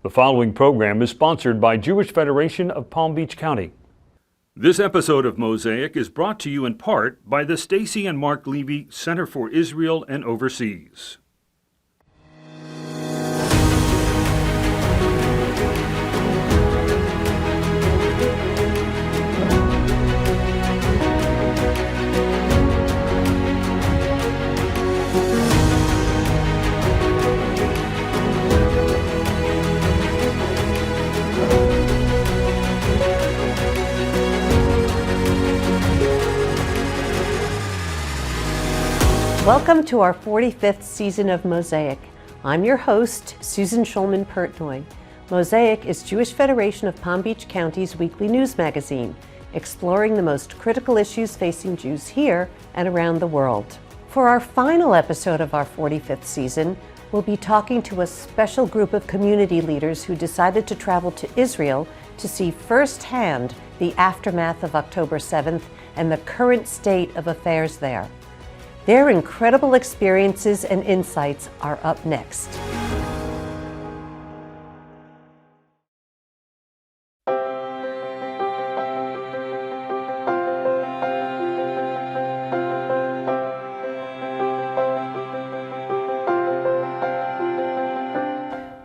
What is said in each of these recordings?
The following program is sponsored by Jewish Federation of Palm Beach County. This episode of Mosaic is brought to you in part by the Stacy and Mark Levy Center for Israel and Overseas. Welcome to our 45th season of Mosaic. I'm your host, Susan Shulman Pertnoy. Mosaic is Jewish Federation of Palm Beach County's weekly news magazine, exploring the most critical issues facing Jews here and around the world. For our final episode of our 45th season, we'll be talking to a special group of community leaders who decided to travel to Israel to see firsthand the aftermath of October 7th and the current state of affairs there. Their incredible experiences and insights are up next.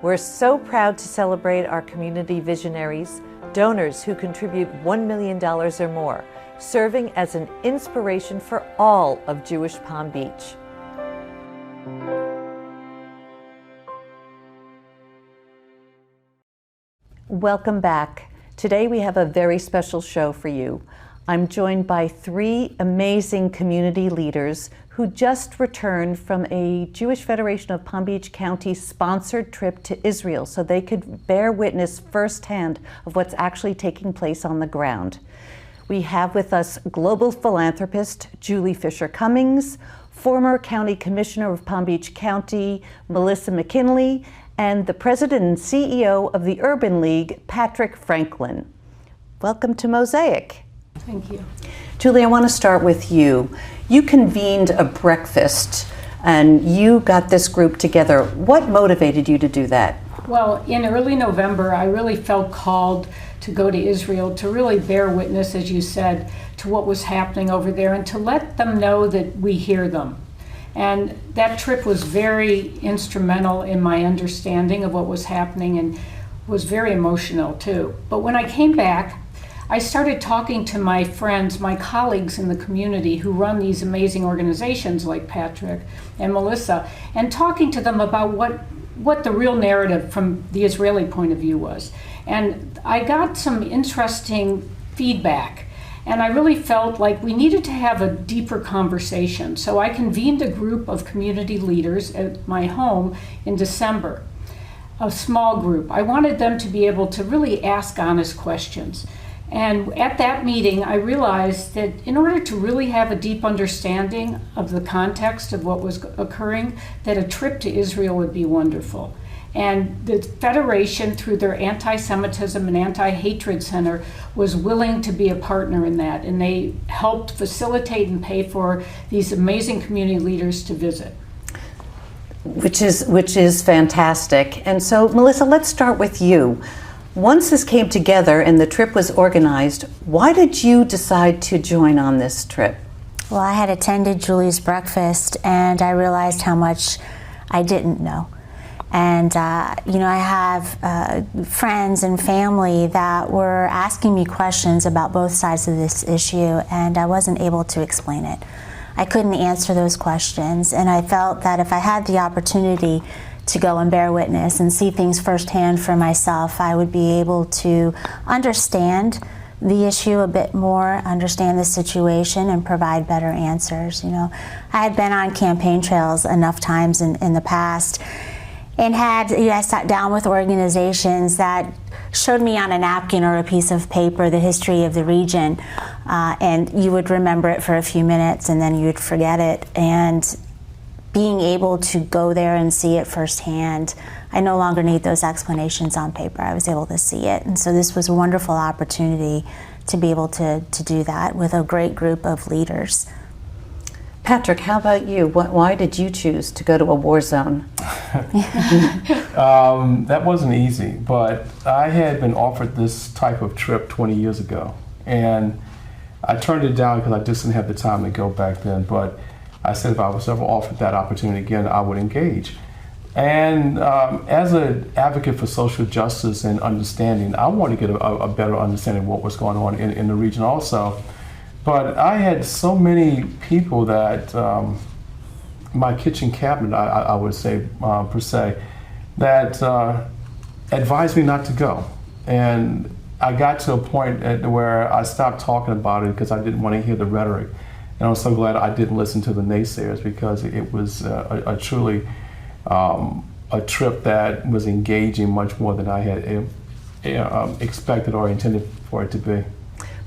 We're so proud to celebrate our community visionaries, donors who contribute $1 million or more, serving as an inspiration for all of Jewish Palm Beach. Welcome back. Today we have a very special show for you. I'm joined by three amazing community leaders who just returned from a Jewish Federation of Palm Beach County sponsored trip to Israel so they could bear witness firsthand of what's actually taking place on the ground. We have with us global philanthropist Julie Fisher Cummings, former County Commissioner of Palm Beach County Melissa McKinley, and the President and CEO of the Urban League, Patrick Franklin. Welcome to Mosaic. Thank you. Julie, I want to start with you. You convened a breakfast and you got this group together. What motivated you to do that? Well, in early November, I really felt called to go to Israel to really bear witness, as you said, to what was happening over there and to let them know that we hear them. And that trip was very instrumental in my understanding of what was happening and was very emotional too. But when I came back, I started talking to my friends, my colleagues in the community who run these amazing organizations like Patrick and Melissa, and talking to them about what the real narrative from the Israeli point of view was. And I got some interesting feedback, and I really felt like we needed to have a deeper conversation. So I convened a group of community leaders at my home in December, a small group. I wanted them to be able to really ask honest questions. And at that meeting, I realized that in order to really have a deep understanding of the context of what was occurring, that a trip to Israel would be wonderful. And the Federation, through their Anti-Semitism and Anti-Hatred Center, was willing to be a partner in that. And they helped facilitate and pay for these amazing community leaders to visit. Which is fantastic. And so, Melissa, let's start with you. Once this came together and the trip was organized, why did you decide to join on this trip? Well, I had attended Julie's breakfast and I realized how much I didn't know. And, I have friends and family that were asking me questions about both sides of this issue, and I wasn't able to explain it. I couldn't answer those questions, and I felt that if I had the opportunity to go and bear witness and see things firsthand for myself, I would be able to understand the issue a bit more, understand the situation, and provide better answers. I had been on campaign trails enough times in the past, and I sat down with organizations that showed me on a napkin or a piece of paper the history of the region, and you would remember it for a few minutes and then you would forget it. And being able to go there and see it firsthand, I no longer need those explanations on paper. I was able to see it. And so this was a wonderful opportunity to be able to do that with a great group of leaders. Patrick, how about you? Why did you choose to go to a war zone? That wasn't easy, but I had been offered this type of trip 20 years ago, and I turned it down because I just didn't have the time to go back then. But I said if I was ever offered that opportunity again, I would engage. And as an advocate for social justice and understanding, I wanted to get a better understanding of what was going on in the region also. But I had so many people that my kitchen cabinet, I would say, per se, that advised me not to go. And I got to a point where I stopped talking about it because I didn't want to hear the rhetoric. And I'm so glad I didn't listen to the naysayers, because it was a truly a trip that was engaging much more than I had expected or intended for it to be.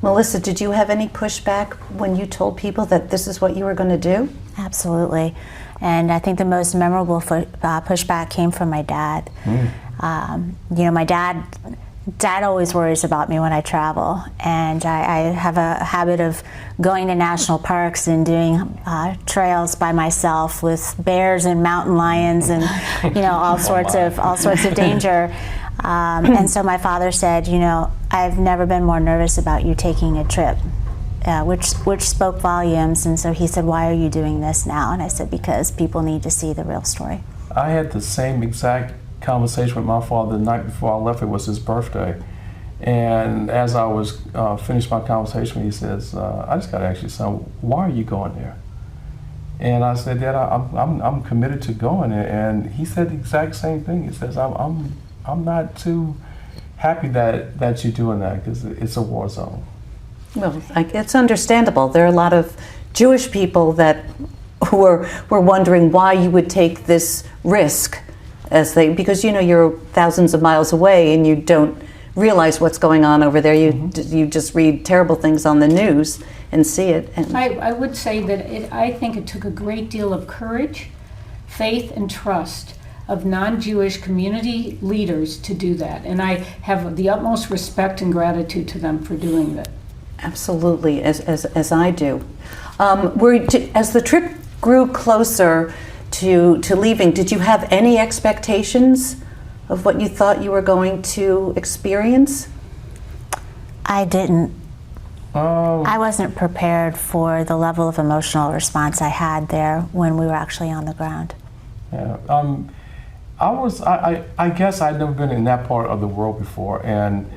Melissa, did you have any pushback when you told people that this is what you were going to do? Absolutely. And I think the most memorable pushback came from my dad. My dad always worries about me when I travel, and I have a habit of going to national parks and doing trails by myself with bears and mountain lions and all sorts of danger. And so my father said, I've never been more nervous about you taking a trip, which spoke volumes. And so he said, why are you doing this now? And I said, because people need to see the real story. I had the same exact conversation with my father the night before I left. It was his birthday. And as I was finished my conversation, he says, I just got to ask you something. Why are you going there? And I said, Dad, I'm committed to going. And he said the exact same thing. He says, I'm not too happy that you're doing that, because it's a war zone. Well, it's understandable. There are a lot of Jewish people that who were wondering why you would take this risk, because you're thousands of miles away and you don't realize what's going on over there. You just read terrible things on the news and see it. And I would say that I think it took a great deal of courage, faith, and trust of non-Jewish community leaders to do that. And I have the utmost respect and gratitude to them for doing that. Absolutely, as I do. As the trip grew closer to leaving, did you have any expectations of what you thought you were going to experience? I didn't. I wasn't prepared for the level of emotional response I had there when we were actually on the ground. Yeah. I guess I'd never been in that part of the world before, and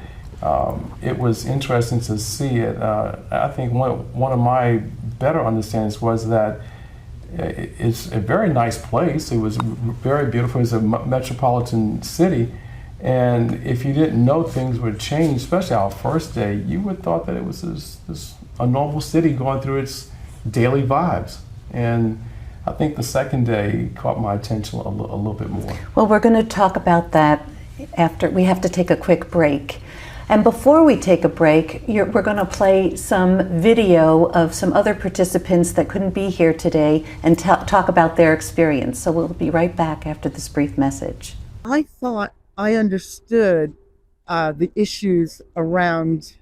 it was interesting to see it. I think one of my better understandings was that it's a very nice place. It was very beautiful. It's a metropolitan city, and if you didn't know things would change, especially our first day, you would have thought that it was a normal city going through its daily vibes. And I think the second day caught my attention a little bit more. Well, we're going to talk about that after we have to take a quick break. And before we take a break, we're going to play some video of some other participants that couldn't be here today and talk about their experience. So we'll be right back after this brief message. I thought I understood the issues around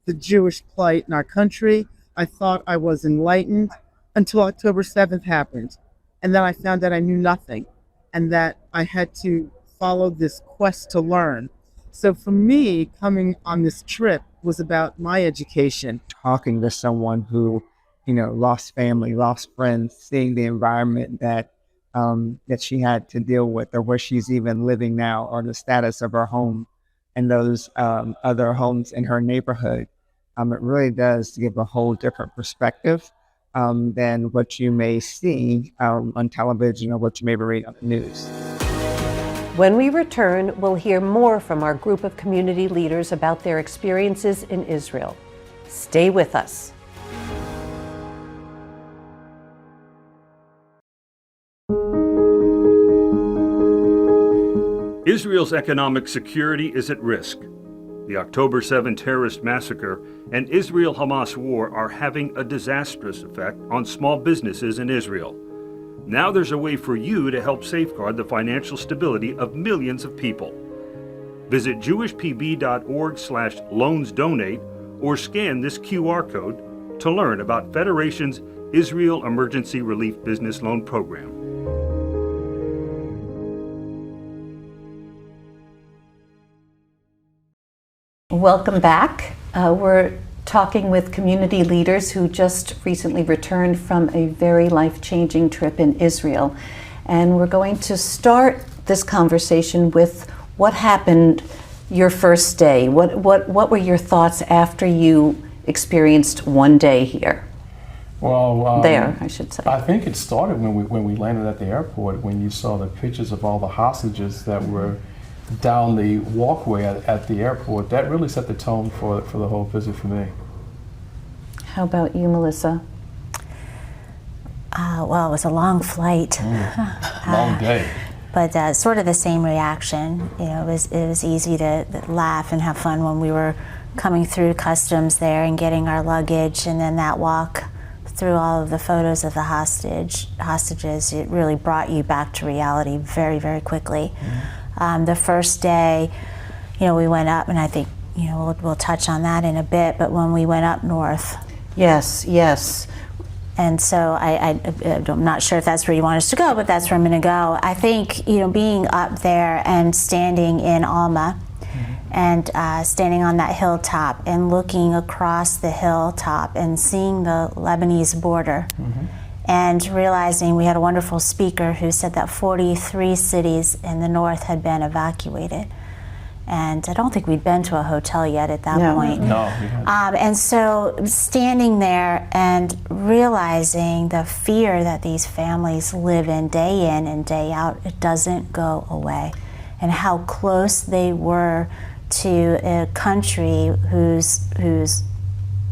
the Jewish plight in our country. I thought I was enlightened until October 7th happened. And then I found that I knew nothing and that I had to follow this quest to learn. So for me, coming on this trip was about my education. Talking to someone who, lost family, lost friends, seeing the environment that she had to deal with, or where she's even living now, or the status of her home and those other homes in her neighborhood. It really does give a whole different perspective than what you may see on television or what you may read on the news. When we return, we'll hear more from our group of community leaders about their experiences in Israel. Stay with us. Israel's economic security is at risk. The October 7 terrorist massacre and Israel-Hamas war are having a disastrous effect on small businesses in Israel. Now there's a way for you to help safeguard the financial stability of millions of people. Visit jewishpb.org/loansdonate or scan this QR code to learn about Federation's Israel Emergency Relief Business Loan Program. Welcome back. We're talking with community leaders who just recently returned from a very life-changing trip in Israel. And we're going to start this conversation with what happened your first day. What were your thoughts after you experienced one day here? Well, There, I should say. I think it started when we landed at the airport, when you saw the pictures of all the hostages that were down the walkway at the airport. That really set the tone for the whole visit for me. How about you, Melissa? Well, it was a long flight. Long day. But sort of the same reaction. You know, it was easy to laugh and have fun when we were coming through customs there and getting our luggage, and then that walk through all of the photos of the hostages. It really brought you back to reality very, very quickly. The first day, you know, we went up, and I think, you know, we'll touch on that in a bit, but when we went up north. Yes. And so I'm not sure if that's where you want us to go, but that's where I'm going to go. I think, you know, being up there and standing in Alma and standing on that hilltop and looking across the hilltop and seeing the Lebanese border and realizing we had a wonderful speaker who said that 43 cities in the north had been evacuated. And I don't think we'd been to a hotel yet at that point. No, we hadn't. And so standing there and realizing the fear that these families live in and day out, it doesn't go away. And how close they were to a country whose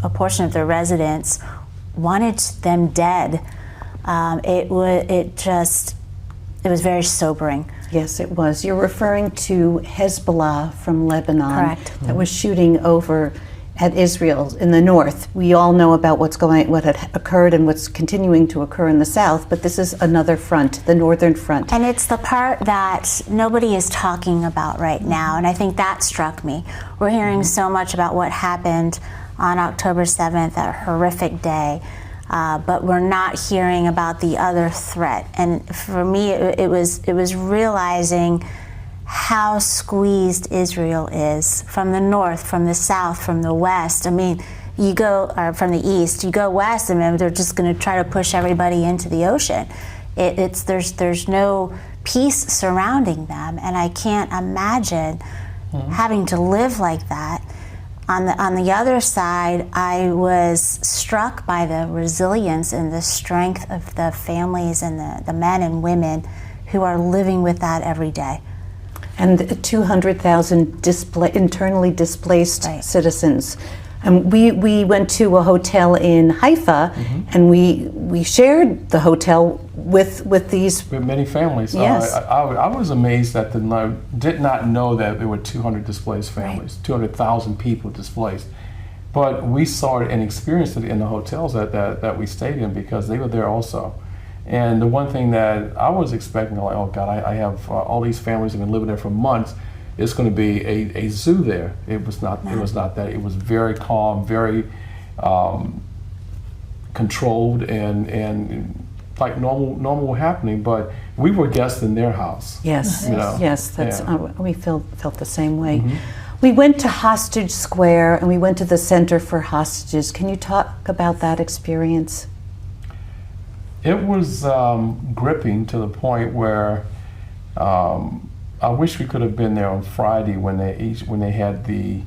a portion of their residents wanted them dead. It was very sobering. Yes, it was. You're referring to Hezbollah from Lebanon. Correct. That was shooting over at Israel in the north. We all know about what had occurred and what's continuing to occur in the south, but this is another front, the northern front. And it's the part that nobody is talking about right now, and I think that struck me. We're hearing so much about what happened on October 7th, that horrific day, but we're not hearing about the other threat. And for me, it was realizing how squeezed Israel is from the north, from the south, from the west. I mean, you go from the east, you go west, and they're just going to try to push everybody into the ocean. There's no peace surrounding them, and I can't imagine having to live like that. On the other side, I was struck by the resilience and the strength of the families and the men and women who are living with that every day. And 200,000 internally displaced Right. citizens. And we went to a hotel in Haifa, and we shared the hotel with these. With many families. Yes. I was amazed that did not know that there were 200 displaced families, 200,000 people displaced. But we saw it and experienced it in the hotels that we stayed in, because they were there also. And the one thing that I was expecting, like, oh God, I have all these families have been living there for months. It's going to be a zoo there. It was not. It was not that. It was very calm, very controlled, and like normal happening. But we were guests in their house. Yes, You know? yes, that's Yeah. we felt the same way. We went to Hostage Square and we went to the Center for Hostages. Can you talk about that experience? It was gripping to the point where I wish we could have been there on Friday when they had the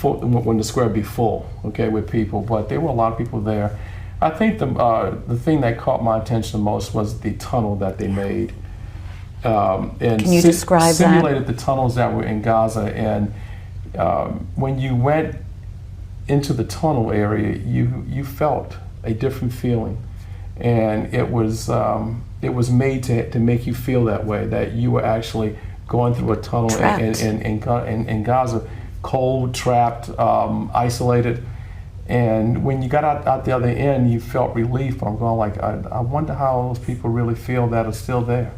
when the square would be full, okay, with people. But there were a lot of people there. I think the thing that caught my attention the most was the tunnel that they made. And Can you describe simulated the tunnels that were in Gaza. And when you went into the tunnel area, you felt a different feeling, and it was made to make you feel that way, that you were actually going through a tunnel in Gaza, cold, trapped, isolated. And when you got out the other end, you felt relief. I'm going like, I wonder how those people really feel that are still there.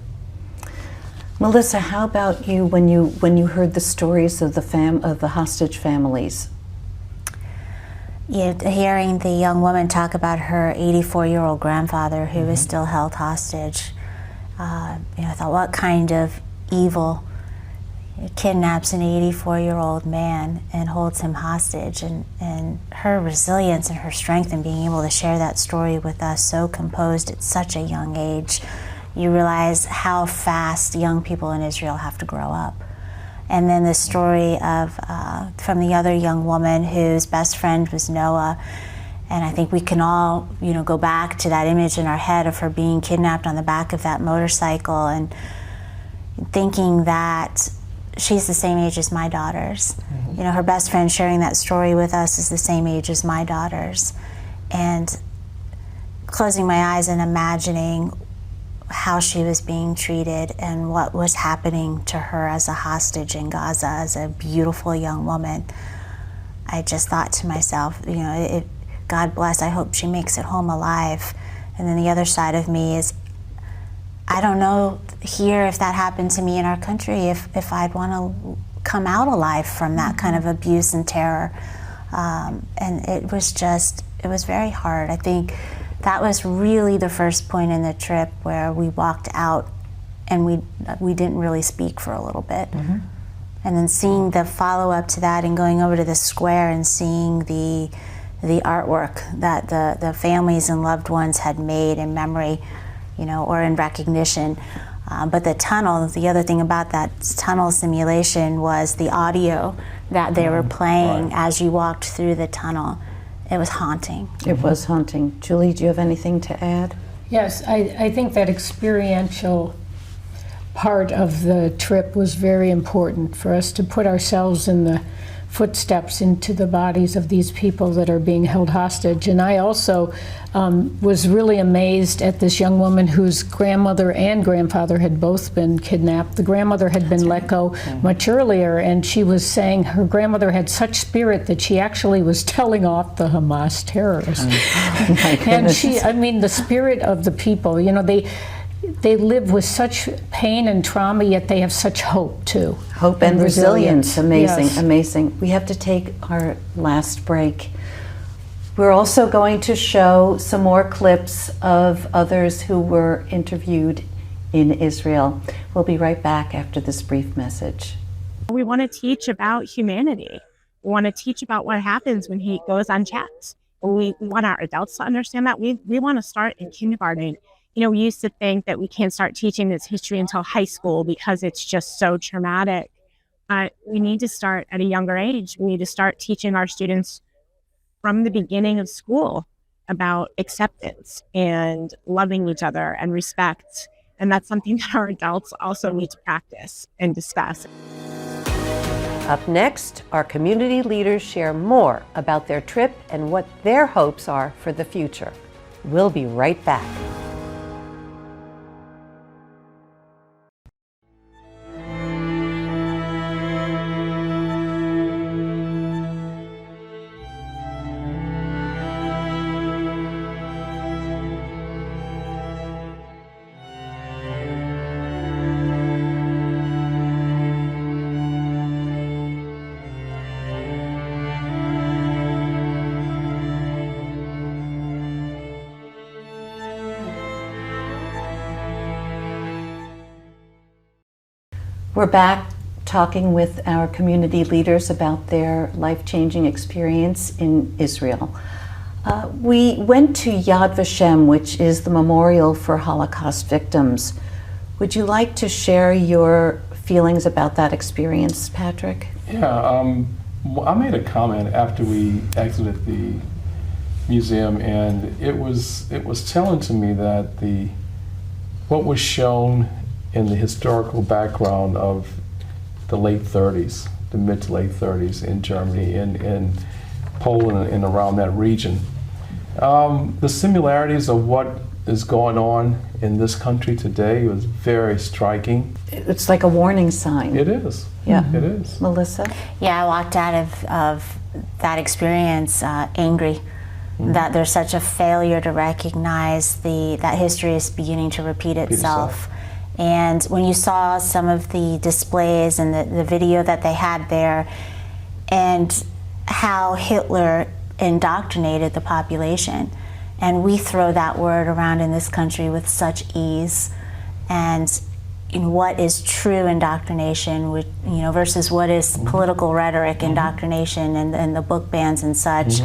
Melissa, how about you when you heard the stories of the hostage families? Hearing the young woman talk about her 84-year-old grandfather who was still held hostage, I thought, what kind of evil kidnaps an 84-year-old man and holds him hostage? And her resilience and her strength in being able to share that story with us so composed at such a young age, you realize how fast young people in Israel have to grow up. And then the story of from the other young woman whose best friend was Noah. And I think we can all, go back to that image in our head of her being kidnapped on the back of that motorcycle and thinking that she's the same age as my daughters. Her best friend sharing that story with us is the same age as my daughters. And closing my eyes and imagining how she was being treated and what was happening to her as a hostage in Gaza as a beautiful young woman, I just thought to myself, God bless, I hope she makes it home alive. And then the other side of me is, I don't know here if that happened to me in our country, if I'd want to come out alive from that kind of abuse and terror. And it was very hard. I think that was really the first point in the trip where we walked out and we didn't really speak for a little bit. And then seeing the follow-up to that and going over to the square and seeing the artwork that the families and loved ones had made in memory, or in recognition. But the other thing about that tunnel simulation was the audio that they were playing as you walked through the tunnel. It was haunting. It was haunting. Julie, do you have anything to add? Yes, I think that experiential part of the trip was very important for us to put ourselves in the footsteps into the bodies of these people that are being held hostage. And I also was really amazed at this young woman whose grandmother and grandfather had both been kidnapped. The grandmother had been let go much earlier, and she was saying her grandmother had such spirit that she actually was telling off the Hamas terrorists. And the spirit of the people, they live with such pain and trauma, yet they have such hope too. Hope and resilience. Amazing, Yes. amazing. We have to take our last break. We're also going to show some more clips of others who were interviewed in Israel. We'll be right back after this brief message. We want to teach about humanity. We want to teach about what happens when hate goes unchecked. We want our adults to understand that. We want to start in kindergarten. We used to think that we can't start teaching this history until high school because it's just so traumatic. We need to start at a younger age. We need to start teaching our students from the beginning of school about acceptance and loving each other and respect. And that's something that our adults also need to practice and discuss. Up next, our community leaders share more about their trip and what their hopes are for the future. We'll be right back. We're back talking with our community leaders about their life-changing experience in Israel. We went to Yad Vashem, which is the memorial for Holocaust victims. Would you like to share your feelings about that experience, Patrick? Yeah, I made a comment after we exited the museum, and it was telling to me that what was shown in the historical background of the late 30s, the mid to late 30s in Germany, in Poland, and around that region. The similarities of what is going on in this country today was very striking. It's like a warning sign. It is. Yeah. It is. Melissa? Yeah, I walked out of that experience angry that there's such a failure to recognize that history is beginning to repeat itself. And when you saw some of the displays and the video that they had there, and how Hitler indoctrinated the population. And we throw that word around in this country with such ease. And what is true indoctrination, versus what is political rhetoric indoctrination and the book bans and such,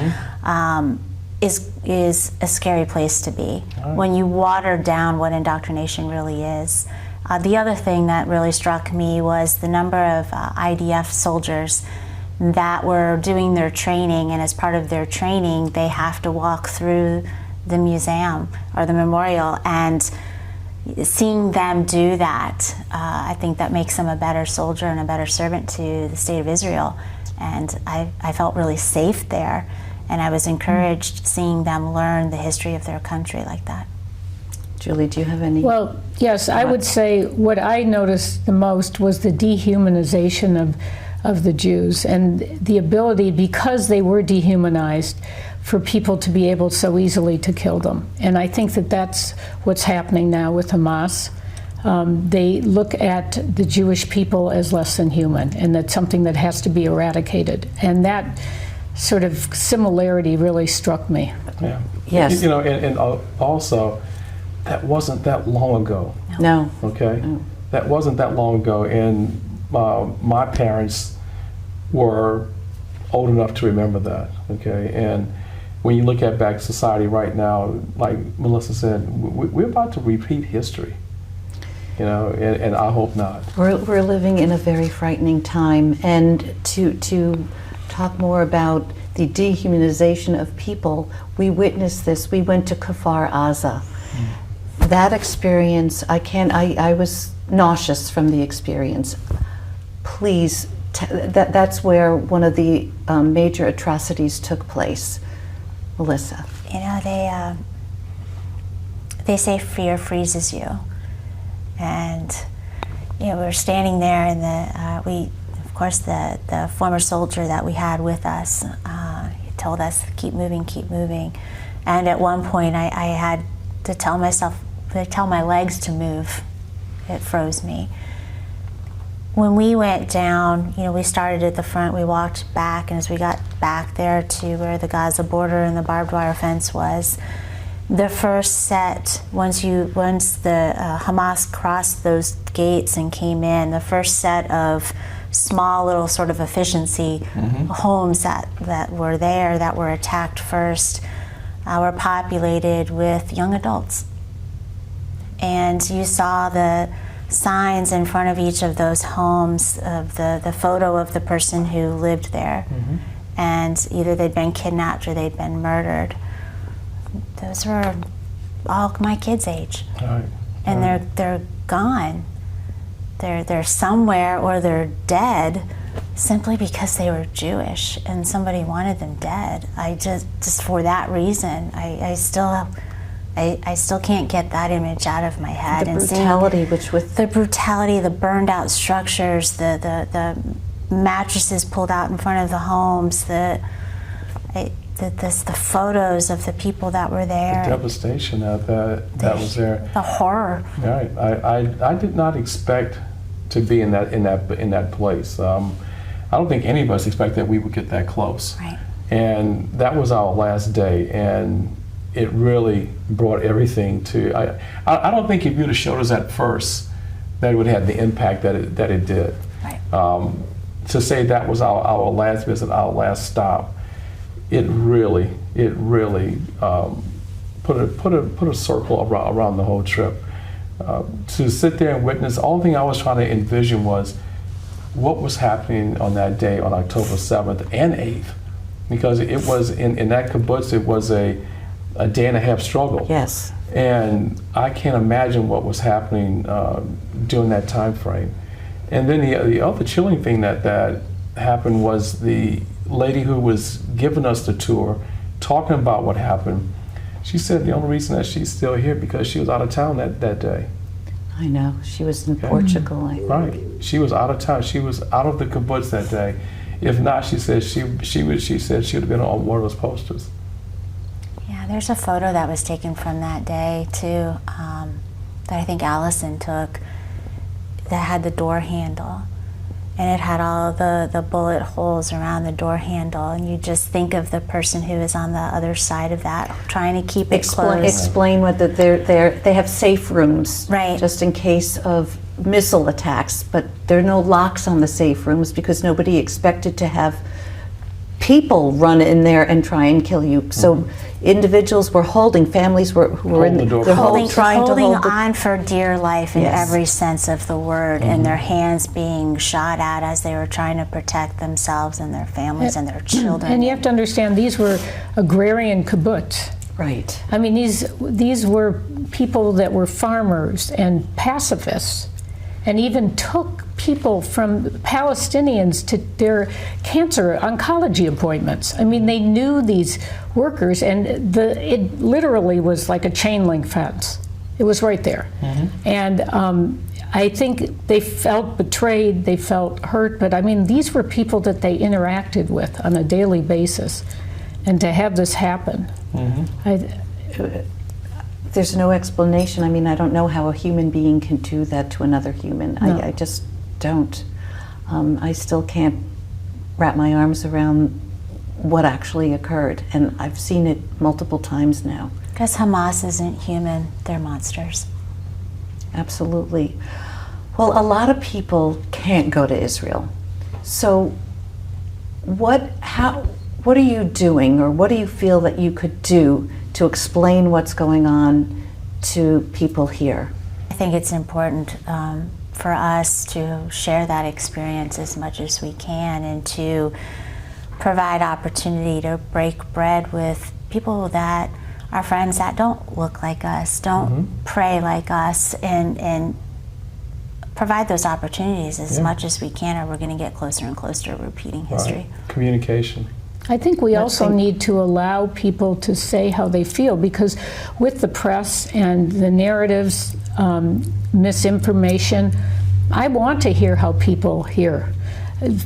is a scary place to be when you water down what indoctrination really is. The other thing that really struck me was the number of IDF soldiers that were doing their training, and as part of their training, they have to walk through the museum or the memorial, and seeing them do that, I think that makes them a better soldier and a better servant to the state of Israel. And I felt really safe there, and I was encouraged seeing them learn the history of their country like that. Julie, do you have any? Well, yes, I would say what I noticed the most was the dehumanization of the Jews, and the ability, because they were dehumanized, for people to be able so easily to kill them. And I think that that's what's happening now with Hamas. They look at the Jewish people as less than human, and that's something that has to be eradicated. And that sort of similarity really struck me. Yeah. Yes. And also, that wasn't that long ago. No. Okay? No. That wasn't that long ago, and my parents were old enough to remember that, okay? And when you look at back society right now, like Melissa said, we're about to repeat history, and I hope not. We're living in a very frightening time, and to talk more about the dehumanization of people, we witnessed this. We went to Kfar Aza. That experience, I was nauseous from the experience. Please, that's where one of the major atrocities took place. Melissa. They say fear freezes you, and we were standing there, and the former soldier that we had with us, he told us keep moving, and at one point I had to tell my legs to move. It froze me. When we went down, we started at the front, we walked back, and as we got back there to where the Gaza border and the barbed wire fence was, the first set, once the Hamas crossed those gates and came in, the first set of small little sort of efficiency homes that were there, that were attacked first, were populated with young adults. And you saw the signs in front of each of those homes of the photo of the person who lived there. And either they'd been kidnapped or they'd been murdered. Those were all my kids' age. Right. And they're gone. They're somewhere, or they're dead simply because they were Jewish and somebody wanted them dead. I just for that reason, I still can't get that image out of my head. The brutality, the brutality, the burned out structures, the mattresses pulled out in front of the homes, the photos of the people that were there. The devastation that was there. The horror. Right. I did not expect to be in that place. I don't think any of us expected that we would get that close. Right. And that was our last day, and it really brought everything to. I don't think if you'd have showed us at first, that it would have the impact that it did. Right. To say that was our last visit, our last stop, it really put a circle around the whole trip. To sit there and witness, the only thing I was trying to envision was what was happening on that day, on October 7th and 8th, because it was in that kibbutz, it was a day and a half struggle. Yes. And I can't imagine what was happening during that time frame. And then the other chilling thing that happened was the lady who was giving us the tour, talking about what happened. She said the only reason that she's still here because she was out of town that day. I know. She was in Portugal. Right. She was out of town. She was out of the kibbutz that day. If not, she said she said she would have been on one of those posters. Yeah, there's a photo that was taken from that day too, that I think Allison took, that had the door handle. and it had all the bullet holes around the door handle, and you just think of the person who is on the other side of that trying to keep it closed. Explain what they have safe rooms, Right. just in case of missile attacks, but there are no locks on the safe rooms because nobody expected to have people run in there and try and kill you. So individuals were holding, families who were Holding the door. they're Holding trying to hold on for dear life in Yes. every sense of the word, and their hands being shot at as they were trying to protect themselves and their families and their children. And you have to understand, these were agrarian kibbutz. Right. I mean, these were people that were farmers and pacifists, and even took people from Palestinians to their cancer oncology appointments. I mean, they knew these workers, and it literally was like a chain link fence. It was right there. And I think they felt betrayed, they felt hurt, but I mean, these were people that they interacted with on a daily basis. And to have this happen, There's no explanation. I mean, I don't know how a human being can do that to another human. No. I just don't. I still can't wrap my arms around what actually occurred, and I've seen it multiple times now. Because Hamas isn't human, they're monsters. Absolutely. Well, a lot of people can't go to Israel. So what are you doing, or what do you feel that you could do to explain what's going on to people here? I think it's important for us to share that experience as much as we can, and to provide opportunity to break bread with people that are friends that don't look like us, don't pray like us, and provide those opportunities as much as we can, or we're going to get closer and closer to repeating history. Right. Communication. I think we also need to allow people to say how they feel, because with the press and the narratives, misinformation, I want to hear how people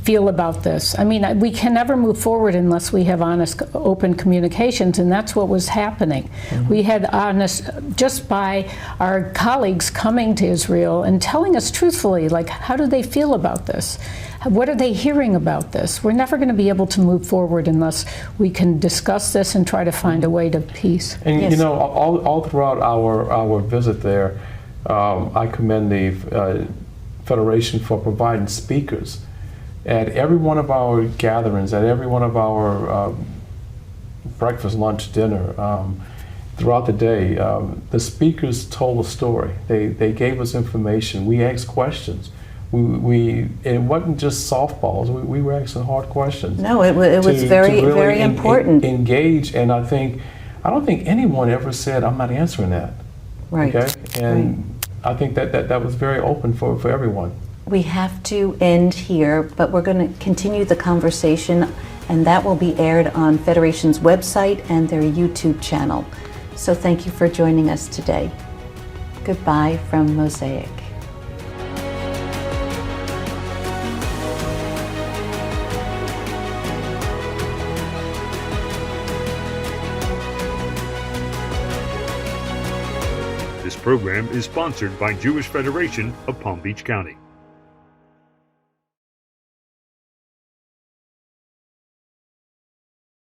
feel about this. I mean, we can never move forward unless we have honest, open communications, and that's what was happening. We had honest, just by our colleagues coming to Israel and telling us truthfully, like, how do they feel about this? What are they hearing about this? We're never going to be able to move forward unless we can discuss this and try to find a way to peace. And Yes. you know, all throughout our visit there, I commend the Federation for providing speakers at every one of our gatherings, at every one of our breakfast, lunch, dinner, throughout the day. The speakers told a story. They gave us information. We asked questions. It wasn't just softballs. We were asking hard questions. No, it was very, really very important. Engage, and I don't think anyone ever said, "I'm not answering that." Right. Okay, and I think that was very open for everyone. We have to end here, but we're going to continue the conversation, and that will be aired on Federation's website and their YouTube channel. So thank you for joining us today. Goodbye from Mosaic. This program is sponsored by Jewish Federation of Palm Beach County.